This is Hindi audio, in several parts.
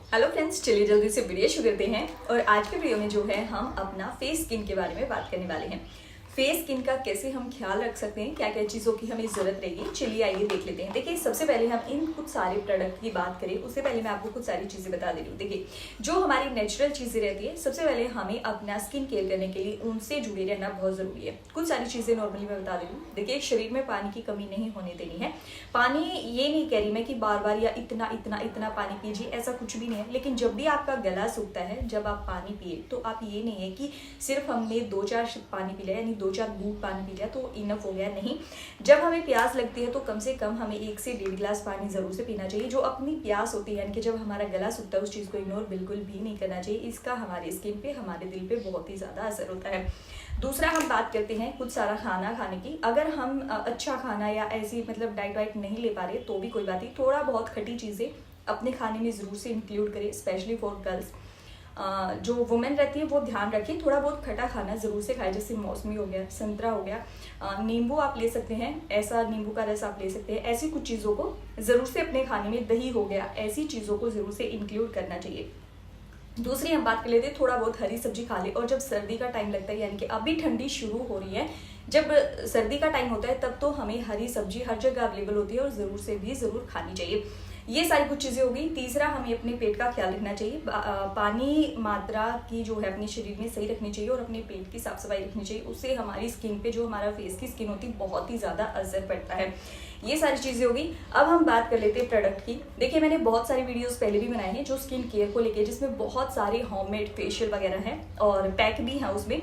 हेलो फ्रेंड्स, चलिए जल्दी से वीडियो शुरू करते हैं। और आज के वीडियो में जो है हम अपना फेस स्किन के बारे में बात करने वाले हैं। फेस स्किन का कैसे हम ख्याल रख सकते हैं, क्या क्या चीज़ों की हमें ज़रूरत रहेगी, चलिए आइए देख लेते हैं। देखिए, सबसे पहले हम इन कुछ सारे प्रोडक्ट की बात करें उससे पहले मैं आपको कुछ सारी चीज़ें बता दे रही हूँ। देखिए, जो हमारी नेचुरल चीज़ें रहती है, सबसे पहले हमें अपना स्किन केयर करने के लिए उनसे जुड़े रहना बहुत ज़रूरी है। कुछ सारी चीज़ें नॉर्मली मैं बता दे रही हूँ। देखिए, शरीर में पानी की कमी नहीं होने देनी है। पानी ये नहीं कह रही मैं कि बार बार या इतना इतना इतना पानी पीजिए, ऐसा कुछ भी नहीं है। लेकिन जब भी आपका गला सूखता है, जब आप पानी पिए, तो आप ये नहीं है कि सिर्फ हमने 2-4 पानी पी लिया, यानी 2-4 बूंद पानी पी लिया तो इनफ हो गया। नहीं, जब हमें प्यास लगती है तो कम से कम हमें 1 से 1.5 गिलास पानी जरूर से पीना चाहिए। जो अपनी प्यास होती है, यानी कि जब हमारा गला सूखता है, उस चीज़ को इग्नोर बिल्कुल भी नहीं करना चाहिए। इसका हमारे स्किन पे, हमारे दिल पे बहुत ही ज़्यादा असर होता है। दूसरा, हम बात करते हैं कुछ सारा खाना खाने की। अगर हम अच्छा खाना या ऐसी मतलब डाइट वाइट नहीं ले पा रहे तो भी कोई बात नहीं, थोड़ा बहुत खट्टी चीज़ें अपने खाने में ज़रूर से इंक्लूड करें, स्पेशली फॉर गर्ल्स। जो वुमेन रहती है वो ध्यान रखिए, थोड़ा बहुत खट्टा खाना ज़रूर से खाए, जैसे मौसमी हो गया, संतरा हो गया, नींबू आप ले सकते हैं, ऐसा नींबू का रस आप ले सकते हैं। ऐसी कुछ चीज़ों को ज़रूर से अपने खाने में, दही हो गया, ऐसी चीज़ों को ज़रूर से इंक्लूड करना चाहिए। दूसरी हम बात कर लेते हैं, थोड़ा बहुत हरी सब्जी खा ले। और जब सर्दी का टाइम लगता है, यानी कि अभी ठंडी शुरू हो रही है, जब सर्दी का टाइम होता है तब तो हमें हरी सब्जी हर जगह अवेलेबल होती है और ज़रूर से भी ज़रूर खानी चाहिए। ये सारी कुछ चीज़ें हो गई। तीसरा, हमें अपने पेट का ख्याल रखना चाहिए। पानी मात्रा की जो है अपने शरीर में सही रखनी चाहिए और अपने पेट की साफ सफाई रखनी चाहिए। उससे हमारी स्किन पे, जो हमारा फेस की स्किन होती है, बहुत ही ज़्यादा असर पड़ता है। ये सारी चीज़ें हो गई। अब हम बात कर लेते हैं प्रोडक्ट की। देखिए, मैंने बहुत सारी वीडियोस पहले भी बनाए हैं जो स्किन केयर को लेके, जिसमें बहुत सारे होममेड फेशियल वगैरह हैं और पैक भी हैं उसमें।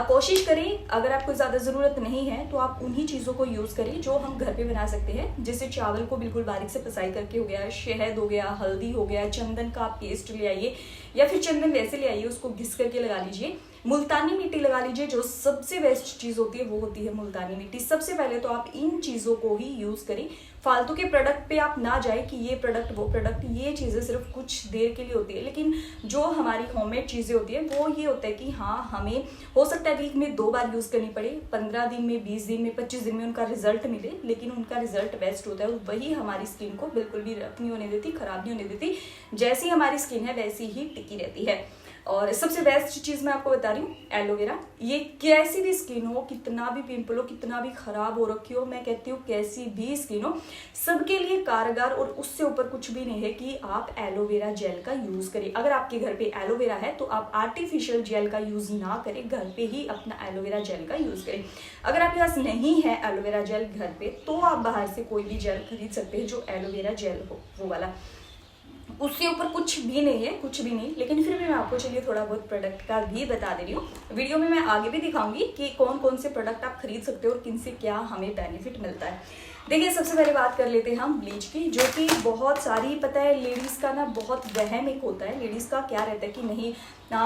कोशिश करें, अगर आपको ज़्यादा ज़रूरत नहीं है तो आप उन्हीं चीज़ों को यूज़ करें जो हम घर पे बना सकते हैं। जैसे चावल को बिल्कुल बारीक से पिसाई करके हो गया, शहद हो गया, हल्दी हो गया, चंदन का पेस्ट ले आइए, या फिर चंदन वैसे ले आइए, उसको घिस करके लगा लीजिए। मुल्तानी मिट्टी लगा लीजिए। जो सबसे बेस्ट चीज़ होती है वो होती है मुल्तानी मिट्टी। सबसे पहले तो आप इन चीज़ों को ही यूज़ करें, फालतू के प्रोडक्ट पे आप ना जाए कि ये प्रोडक्ट वो प्रोडक्ट। ये चीज़ें सिर्फ कुछ देर के लिए होती है, लेकिन जो हमारी होममेड चीज़ें होती है वो ये होता है कि हाँ, हमें हो सकता है वीक में 2 बार यूज़ करनी पड़े, 15 दिन में, 20 दिन में, 25 दिन में उनका रिजल्ट मिले, लेकिन उनका रिजल्ट बेस्ट होता है। वही हमारी स्किन को बिल्कुल भी रफ नहीं होने देती, खराब नहीं होने देती। जैसी हमारी स्किन है वैसी ही टिकी रहती है। और सबसे बेस्ट चीज़ मैं आपको बता रही हूँ, एलोवेरा। ये कैसी भी स्किन हो, कितना भी पिंपल हो, कितना भी खराब हो रखी हो, मैं कहती हूँ कैसी भी स्किन हो, सबके लिए कारगर। और उससे ऊपर कुछ भी नहीं है कि आप एलोवेरा जेल का यूज़ करें। अगर आपके घर पे एलोवेरा है तो आप आर्टिफिशियल जेल का यूज़ ना करें, घर पे ही अपना एलोवेरा जेल का यूज़ करें। अगर आपके पास नहीं है एलोवेरा जेल घर पे, तो आप बाहर से कोई भी जेल खरीद सकते हैं जो एलोवेरा जेल हो, वो वाला। उससे ऊपर कुछ भी नहीं है, कुछ भी नहीं। लेकिन फिर भी मैं आपको चलिए थोड़ा बहुत प्रोडक्ट का भी बता दे रही हूँ। वीडियो में मैं आगे भी दिखाऊंगी कि कौन कौन से प्रोडक्ट आप खरीद सकते हो और किन से क्या हमें बेनिफिट मिलता है। देखिए, सबसे पहले बात कर लेते हैं हम ब्लीच की, जो कि बहुत सारी, पता है, लेडीज़ का ना बहुत वहम एक होता है। लेडीज़ का क्या रहता है कि नहीं,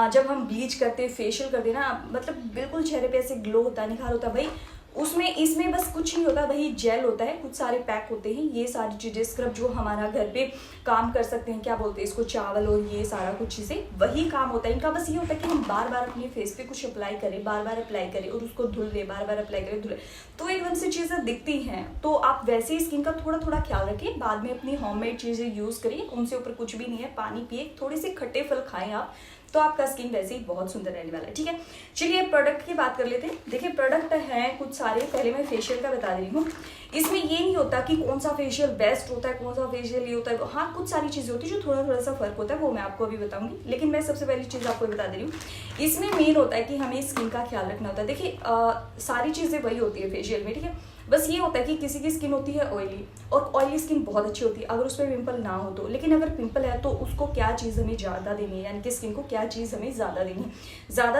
जब हम ब्लीच करते, फेशियल करते ना, मतलब बिल्कुल चेहरे पे ऐसे ग्लो होता है, निखार होता है। भाई उसमें, इसमें बस कुछ नहीं होता, वही जेल होता है, कुछ सारे पैक होते हैं। ये सारी चीज़ें, स्क्रब जो हमारा घर पे काम कर सकते हैं, क्या बोलते हैं इसको, चावल और ये सारा कुछ चीज़ें, वही काम होता है इनका। बस ये होता है कि हम बार बार अपने फेस पे कुछ अप्लाई करें, बार बार अप्लाई करें और उसको धुल लें, बार बार अप्लाई करें, धुले, तो एकदम से चीज़ें दिखती हैं। तो आप वैसे ही स्किन का थोड़ा थोड़ा ख्याल रखिए, बाद में अपनी होममेड चीज़ें यूज़ करिए, उनसे ऊपर कुछ भी नहीं है। पानी पिए, थोड़े से खट्टे फल खाएं आप, तो आपका स्किन वैसे ही बहुत सुंदर रहने वाला है। ठीक है, चलिए प्रोडक्ट की बात कर लेते हैं। देखिए, प्रोडक्ट हैं कुछ सारे। पहले मैं फेशियल का बता रही हूँ। इसमें ये नहीं होता कि कौन सा फेशियल बेस्ट होता है, कौन सा फेशियल ये होता है। हाँ, कुछ सारी चीज़ें होती है जो थोड़ा थोड़ा सा फर्क होता है, वो मैं आपको अभी बताऊंगी। लेकिन मैं सबसे पहली चीज़ आपको बता दे रही हूँ, इसमें मेन होता है कि हमें स्किन का ख्याल रखना होता है। देखिए, सारी चीज़ें वही होती है फेशियल में, ठीक है। बस ये होता है कि किसी की स्किन होती है ऑयली, और ऑयली स्किन बहुत अच्छी होती है अगर उस पर पिंपल ना हो तो। लेकिन अगर पिंपल है तो उसको क्या चीज़ हमें ज़्यादा देनी है, यानी कि स्किन को क्या चीज़ हमें ज़्यादा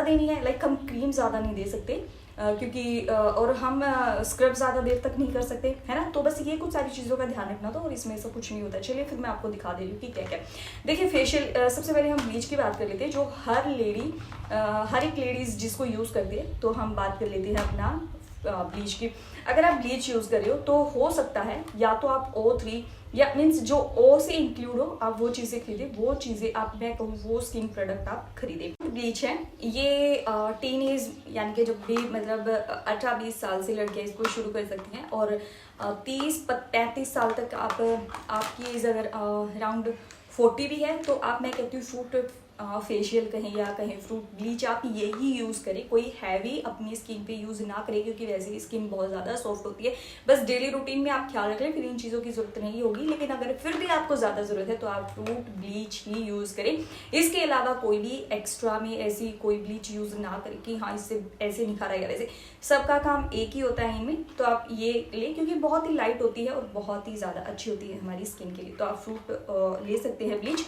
देनी है, लाइक हम क्रीम ज़्यादा नहीं दे सकते, क्योंकि और हम स्क्रब ज़्यादा देर तक नहीं कर सकते, है ना। तो बस ये कुछ सारी चीज़ों का ध्यान रखना था, और इसमें ऐसा कुछ नहीं होता। चलिए फिर मैं आपको दिखा दे रही हूँ कि क्या क्या। देखिए, फेशियल, सबसे पहले हम ब्लीच की बात कर लेते हैं, जो हर एक लेडीज़ जिसको यूज़ करती है। तो हम बात कर लेते हैं अपना ब्लीच की। अगर आप ब्लीच यूज़ कर रहे हो तो हो सकता है या तो आप O3 या मीन्स जो O से इंक्लूड हो, आप वो चीज़ें खरीदें। वो चीज़ें आप, मैं कहूँ, वो स्किन प्रोडक्ट आप खरीदें। ब्लीच है ये टीन एज, यानी कि जब भी मतलब 18-20 साल से लड़के इसको शुरू कर सकते हैं, और 30-35 साल तक आपकी एज अगर अराउंड 40 भी है, तो आप, मैं कहती हूँ फ्रूट फेशियल कहें या कहें फ्रूट ब्लीच, आप यही यूज़ करें, कोई हैवी अपनी स्किन पे यूज़ ना करें, क्योंकि वैसे ही स्किन बहुत ज़्यादा सॉफ्ट होती है। बस डेली रूटीन में आप ख्याल रख लें, फिर इन चीज़ों की ज़रूरत नहीं होगी। लेकिन अगर फिर भी आपको ज़्यादा ज़रूरत है तो आप फ्रूट ब्लीच ही यूज़ करें। इसके अलावा कोई भी एक्स्ट्रा में ऐसी कोई ब्लीच यूज़ ना करें कि हाँ इससे ऐसे निखार आएगा, वैसे सबका काम एक ही होता है इनमें। तो आप ये लें, क्योंकि बहुत ही लाइट होती है और बहुत ही ज़्यादा अच्छी होती है हमारी स्किन के लिए। तो आप फ्रूट ले सकते हैं ब्लीच।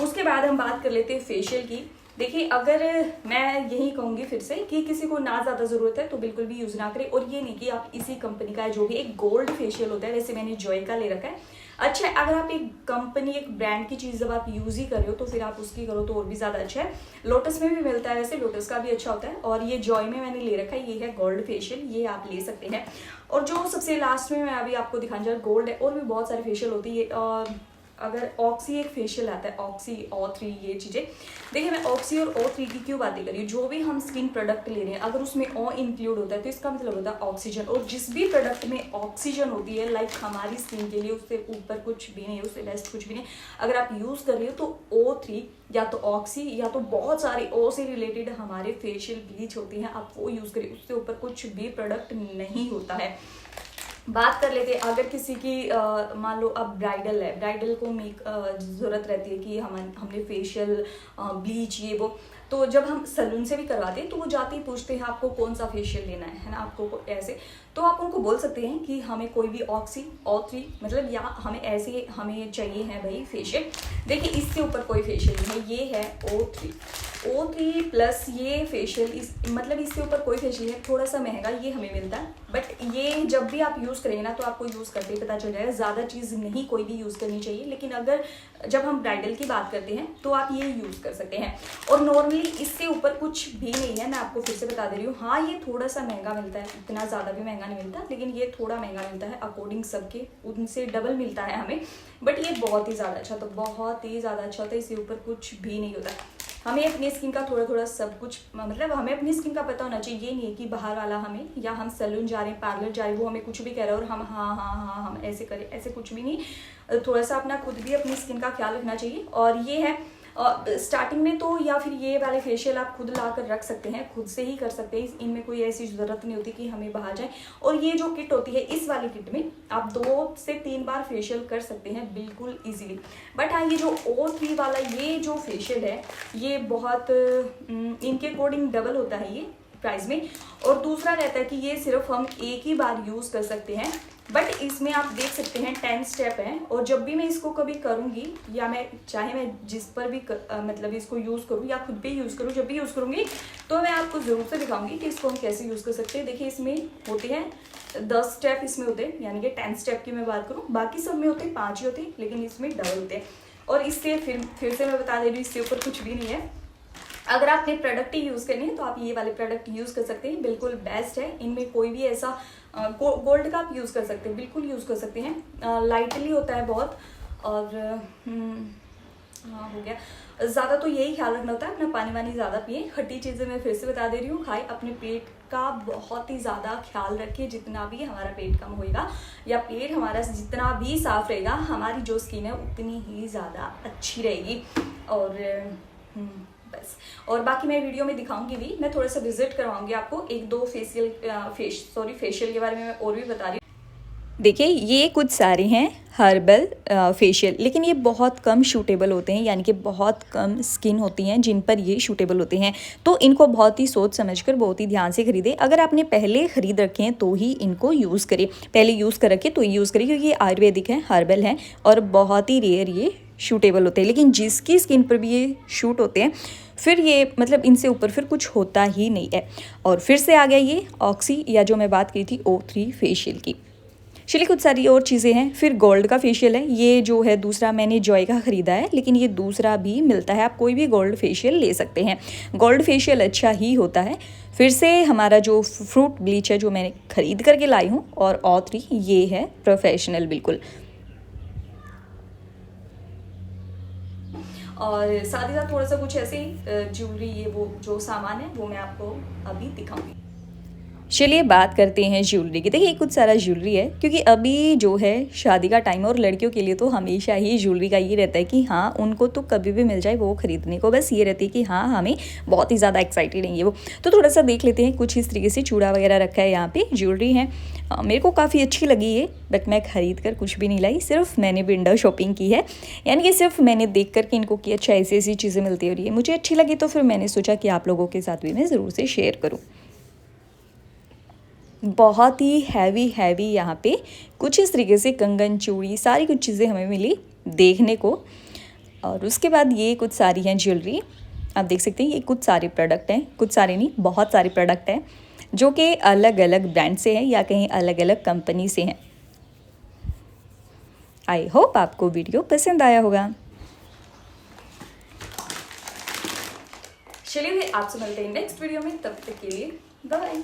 उसके बाद हम बात कर लेते हैं फेशियल की। देखिए, अगर मैं यही कहूँगी फिर से कि किसी को ना ज़्यादा ज़रूरत है तो बिल्कुल भी यूज़ ना करें। और ये नहीं कि आप इसी कंपनी का जो भी एक गोल्ड फेशियल होता है, वैसे मैंने जॉय का ले रखा है, अच्छा है। अगर आप एक कंपनी, एक ब्रांड की चीज़ जब आप यूज़ ही कर रहे हो तो फिर आप उसकी करो तो और भी ज़्यादा अच्छा है। लोटस में भी मिलता है, वैसे लोटस का भी अच्छा होता है। और ये जॉय में मैंने ले रखा है, ये है गोल्ड फेशियल, ये आप ले सकते हैं। और जो सबसे लास्ट में मैं अभी आपको दिखाने जा रहा हूँ, गोल्ड है, और भी बहुत सारे फेशियल होती है। अगर ऑक्सी एक फेशियल आता है, ऑक्सी O3, ये चीज़ें देखिए। मैं ऑक्सी और O3 की क्यों बातें करी, जो भी हम स्किन प्रोडक्ट ले रहे हैं अगर उसमें O इंक्लूड होता है तो इसका मतलब होता है ऑक्सीजन। और जिस भी प्रोडक्ट में ऑक्सीजन होती है, लाइक हमारी स्किन के लिए उससे ऊपर कुछ भी नहीं है, उससे बेस्ट कुछ भी नहीं। अगर आप यूज़ कर रहे हो तो O3 या तो ऑक्सी या तो बहुत सारे O से रिलेटेड हमारे फेशियल ब्लीच होती हैं, आप वो यूज़ करिए, उससे ऊपर कुछ भी प्रोडक्ट नहीं होता है। बात कर लेते हैं, अगर किसी की मान लो अब ब्राइडल है, ब्राइडल को ज़रूरत रहती है कि हमने फेशियल ब्लीच ये वो, तो जब हम सैलून से भी करवाते हैं तो वो जाते ही पूछते हैं आपको कौन सा फेशियल लेना है ना, आपको ऐसे। तो आप उनको बोल सकते हैं कि हमें कोई भी ऑक्सी O3 मतलब, या हमें ऐसे हमें चाहिए है भाई फेशियल। देखिए, इससे ऊपर कोई फेशियल नहीं है, ये है O3 प्लस ये फेशियल, इस मतलब इससे ऊपर कोई फेशियल है, थोड़ा सा महंगा ये हमें मिलता है। बट ये जब भी आप यूज़ करेंगे ना तो आपको यूज़ करते ही पता चल जाएगा, ज़्यादा चीज़ नहीं कोई भी यूज़ करनी चाहिए। लेकिन अगर जब हम ब्राइडल की बात करते हैं तो आप ये यूज़ कर सकते हैं। और नॉर्मली इससे ऊपर कुछ भी नहीं है, मैं आपको फिर से बता दे रही हूँ। हाँ, ये थोड़ा सा महंगा मिलता है, इतना ज़्यादा भी महंगा नहीं मिलता, लेकिन ये थोड़ा महंगा मिलता है अकॉर्डिंग सबके, उनसे डबल मिलता है हमें। बट ये बहुत ही ज़्यादा अच्छा, तो बहुत ही ज़्यादा अच्छा होता है, इससे ऊपर कुछ भी नहीं होता। हमें अपनी स्किन का थोड़ा थोड़ा सब कुछ, मतलब हमें अपनी स्किन का पता होना चाहिए। ये नहीं है कि बाहर वाला हमें, या हम सैलून जा रहे हैं, पार्लर जा रहे हैं, वो हमें कुछ भी कह रहा है और हम हाँ हम ऐसे करें, ऐसे कुछ भी नहीं। थोड़ा सा अपना खुद भी अपनी स्किन का ख्याल रखना चाहिए। और ये है स्टार्टिंग में तो, या फिर ये वाले फेशियल आप खुद ला कर रख सकते हैं, खुद से ही कर सकते हैं, इनमें कोई ऐसी ज़रूरत नहीं होती कि हमें बाहर जाए। और ये जो किट होती है, इस वाली किट में आप 2 से 3 बार फेशियल कर सकते हैं बिल्कुल इजीली। बट हाँ, ये जो O3 वाला ये जो फेशियल है, ये बहुत इनके अकॉर्डिंग डबल होता है ये प्राइस में। और दूसरा रहता है कि ये सिर्फ हम एक ही बार यूज़ कर सकते हैं। बट इसमें आप देख सकते हैं 10 स्टेप हैं। और जब भी मैं इसको कभी करूँगी, या मैं चाहे मैं जिस पर भी मतलब इसको यूज़ करूँ या खुद भी यूज़ करूँ, जब भी यूज़ करूँगी तो मैं आपको ज़रूर से दिखाऊंगी कि इसको हम कैसे यूज़ कर सकते हैं। देखिए, इसमें होते हैं 10 स्टेप, इसमें होते हैं, यानी कि 10 स्टेप की मैं बात करूँ, बाकी सब में होते हैं 5 ही होते हैं, लेकिन इसमें डबल होते हैं। और इससे फिर से मैं बता दे रही हूँ, इससे ऊपर कुछ भी नहीं है। अगर आपने प्रोडक्ट ही यूज़ करनी है तो आप ये वाले प्रोडक्ट यूज़ कर सकते हैं, बिल्कुल बेस्ट है। इनमें कोई भी ऐसा गोल्ड का आप यूज़ कर सकते हैं, बिल्कुल यूज़ कर सकते हैं। लाइटली होता है बहुत। और हाँ, हो गया। ज़्यादा तो यही ख्याल रखना होता है, अपना पानी वानी ज़्यादा पिए। खट्टी चीज़ें मैं फिर से बता दे रही हूँ, खाए। अपने पेट का बहुत ही ज़्यादा ख्याल रखें। जितना भी हमारा पेट कम होएगा या पेट हमारा जितना भी साफ रहेगा, हमारी जो स्किन है उतनी ही ज़्यादा अच्छी रहेगी। और बस, और बाकी मैं वीडियो में दिखाऊंगी भी, मैं थोड़ा सा विजिट करवाऊंगी आपको। 1-2 फेशियल के बारे में मैं और भी बता रही हूँ। देखिए, ये कुछ सारे हैं हर्बल फेशियल, लेकिन ये बहुत कम शूटेबल होते हैं, यानी कि बहुत कम स्किन होती हैं जिन पर ये शूटेबल होते हैं। तो इनको बहुत ही सोच समझकर, बहुत ही ध्यान से खरीदें। अगर आपने पहले ख़रीद रखे हैं तो ही इनको यूज़ करें, पहले यूज़ कर रखे तो यूज़ करें, क्योंकि ये आयुर्वेदिक हैं, हर्बल हैं और बहुत ही रेयर ये शूटेबल होते हैं। लेकिन जिसकी स्किन पर भी ये शूट होते हैं, फिर ये मतलब इनसे ऊपर फिर कुछ होता ही नहीं है। और फिर से आ गया ये ऑक्सी, या जो मैं बात की थी O3 फेशियल की। चलिए, कुछ सारी और चीज़ें हैं। फिर गोल्ड का फेशियल है, ये जो है दूसरा मैंने जॉय का ख़रीदा है, लेकिन ये दूसरा भी मिलता है, आप कोई भी गोल्ड फेशियल ले सकते हैं। गोल्ड फेशियल अच्छा ही होता है। फिर से हमारा जो फ्रूट ब्लीच है, जो मैंने ख़रीद करके लाई हूँ, और O3 ये है प्रोफेशनल बिल्कुल। और साथ ही साथ थोड़ा सा कुछ ऐसे ही ज्वेलरी, ये वो जो सामान है वो मैं आपको अभी दिखाऊंगी। चलिए बात करते हैं ज्वेलरी की। देखिए कुछ सारा ज्वेलरी है, क्योंकि अभी जो है शादी का टाइम है और लड़कियों के लिए तो हमेशा ही ज्वेलरी का ये रहता है कि हाँ उनको तो कभी भी मिल जाए वो खरीदने को, बस ये रहती है कि हाँ हमें बहुत ही ज़्यादा एक्साइटेड नहीं है वो। तो थोड़ा सा देख लेते हैं। कुछ इस तरीके से चूड़ा वगैरह रखा है, यहाँ पे ज्वेलरी है। मेरे को काफ़ी अच्छी लगी है, बट मैं खरीद कर कुछ भी नहीं लाई, सिर्फ मैंने विंडो शॉपिंग की है। यानी कि सिर्फ मैंने देख कर कि इनको कि अच्छा ऐसी ऐसी चीज़ें मिलती है और ये मुझे अच्छी लगी, तो फिर मैंने सोचा कि आप लोगों के साथ भी मैं ज़रूर से शेयर करूँ। बहुत ही हैवी यहाँ पे कुछ इस तरीके से कंगन, चूड़ी, सारी कुछ चीज़ें हमें मिली देखने को। और उसके बाद ये कुछ सारी हैं ज्वेलरी, आप देख सकते हैं। ये कुछ सारे प्रोडक्ट हैं, कुछ सारे नहीं बहुत सारे प्रोडक्ट हैं जो कि अलग अलग ब्रांड से हैं या कहीं अलग अलग कंपनी से हैं। आई होप आपको वीडियो पसंद आया होगा। चलिए आपसे मिलते हैं नेक्स्ट वीडियो में, तब तक के लिए बाय बाय।